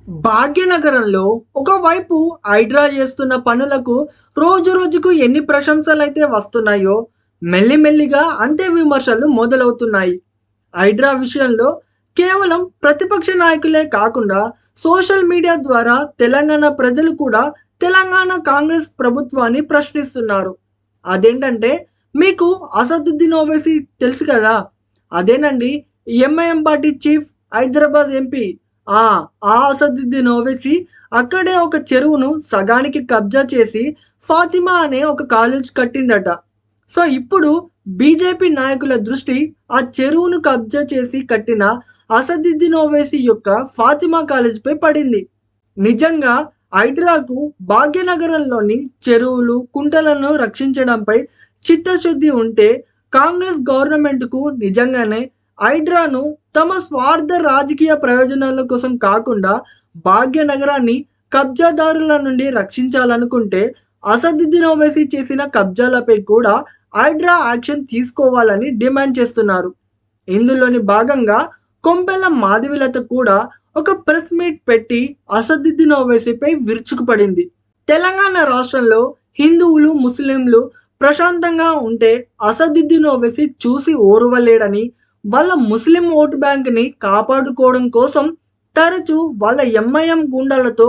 భాగ్యనగరంలో ఒకవైపు హైడ్రా చేస్తున్న పనులకు రోజు రోజుకు ఎన్ని ప్రశంసలైతే వస్తున్నాయో, మెల్లిమెల్లిగా అంతే విమర్శలు మొదలవుతున్నాయి. హైడ్రా విషయంలో కేవలం ప్రతిపక్ష నాయకులే కాకుండా సోషల్ మీడియా ద్వారా తెలంగాణ ప్రజలు కూడా తెలంగాణ కాంగ్రెస్ ప్రభుత్వాన్ని ప్రశ్నిస్తున్నారు. అదేంటంటే, మీకు అసదుద్దీన్ ఓవైసీ తెలుసు కదా, అదేనండి MIM party chief, Hyderabad MP. ఆ ఆ అసదుద్దీన్ ఓవైసీ అక్కడే ఒక చెరువును సగానికి కబ్జా చేసి ఫాతిమా అనే ఒక కాలేజ్ కట్టిండట. సో ఇప్పుడు బీజేపీ నాయకుల దృష్టి ఆ చెరువును కబ్జా చేసి కట్టిన అసదుద్దీన్ ఓవైసీ యొక్క ఫాతిమా కాలేజీపై పడింది. నిజంగా హైడ్రాకు భాగ్యనగరంలోని చెరువులు, కుంటలను రక్షించడంపై చిత్తశుద్ధి ఉంటే కాంగ్రెస్ గవర్నమెంట్కు నిజంగానే హైడ్రాను తమ స్వార్థ రాజకీయ ప్రయోజనాల కోసం కాకుండా భాగ్యనగరాన్ని కబ్జాదారుల నుండి రక్షించాలనుకుంటే అసదుద్దీన్ ఓవైసీ చేసిన కబ్జాలపై కూడా హైడ్రా యాక్షన్ తీసుకోవాలని డిమాండ్ చేస్తున్నారు. ఇందులోని భాగంగా కొంపెల మాధవిలత కూడా ఒక ప్రెస్ మీట్ పెట్టి అసదుద్దీన్ ఓవైసీపై విరుచుకుపడింది. తెలంగాణ రాష్ట్రంలో హిందువులు, ముస్లింలు ప్రశాంతంగా ఉంటే అసదుద్దీన్ ఓవైసీ చూసి ఓర్వలేడని, వాళ్ళ ముస్లిం ఓటు బ్యాంక్ని కాపాడుకోవడం కోసం తరచూ వాళ్ళ ఎంఐఎం గూండాలతో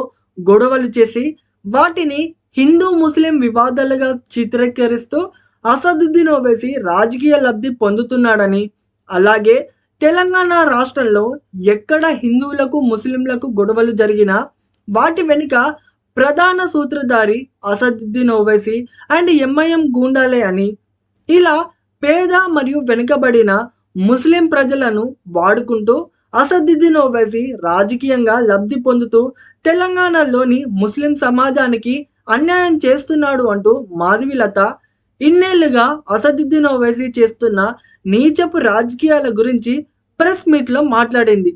గొడవలు చేసి వాటిని హిందూ ముస్లిం వివాదాలుగా చిత్రీకరిస్తూ అసదుద్దీన్ ఓవైసీ రాజకీయ లబ్ధి పొందుతున్నాడని, అలాగే తెలంగాణ రాష్ట్రంలో ఎక్కడ హిందువులకు, ముస్లింలకు గొడవలు జరిగినా వాటి వెనుక ప్రధాన సూత్రధారి అసదుద్దీన్ ఓవైసీ అండ్ ఎంఐఎం గూండాలే అని, ఇలా పేద మరియు వెనుకబడిన ముస్లిం ప్రజలను వాడుకుంటూ అసదుద్దీన్ ఓవైసీ రాజకీయంగా లబ్ధి పొందుతూ తెలంగాణలోని ముస్లిం సమాజానికి అన్యాయం చేస్తున్నాడు అంటూ మాధవిలత ఇన్నేళ్లుగా అసదుద్దీన్ ఓవైసీ చేస్తున్న నీచపు రాజకీయాల గురించి ప్రెస్ మీట్లో మాట్లాడింది.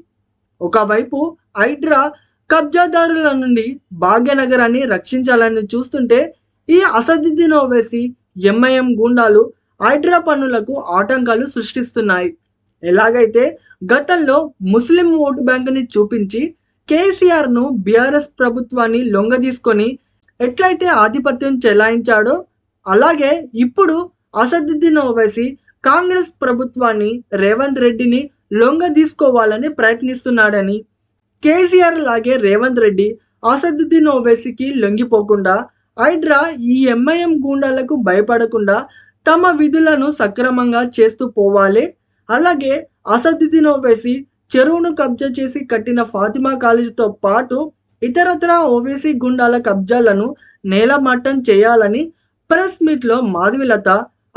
ఒకవైపు హైడ్రా కబ్జాదారుల నుండి భాగ్యనగరాన్ని రక్షించాలని చూస్తుంటే, ఈ అసదుద్దీన్ ఓవైసీ, ఎంఐఎం గూండాలు హైడ్రా పనులకు ఆటంకాలు సృష్టిస్తున్నాయి. ఎలాగైతే గతంలో ముస్లిం ఓటు బ్యాంకుని చూపించి కేసీఆర్ను, బీఆర్ఎస్ ప్రభుత్వాన్ని లొంగదీసుకొని ఎట్లయితే ఆధిపత్యం చెలాయించాడో, అలాగే ఇప్పుడు అసదుద్దీన్ ఓవైసీ కాంగ్రెస్ ప్రభుత్వాన్ని, రేవంత్ రెడ్డిని లొంగదీసుకోవాలని ప్రయత్నిస్తున్నాడని, కేసీఆర్ లాగే రేవంత్ రెడ్డి అసదుద్దీన్ ఓవైసీకి లొంగిపోకుండా హైడ్రా ఈ ఎంఐఎం గూండాలకు భయపడకుండా తమ విధులను సక్రమంగా చేస్తూ పోవాలి. అలాగే అసదుద్దీన్ ఓవైసీ చెరువును కబ్జా చేసి కట్టిన ఫాతిమా కాలేజీతో పాటు ఇతరత్ర ఓవైసీ గుండాల కబ్జాలను నేలమట్టం చేయాలని ప్రెస్ మీట్లో మాధవిలత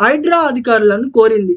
హైడ్రా అధికారులను కోరింది.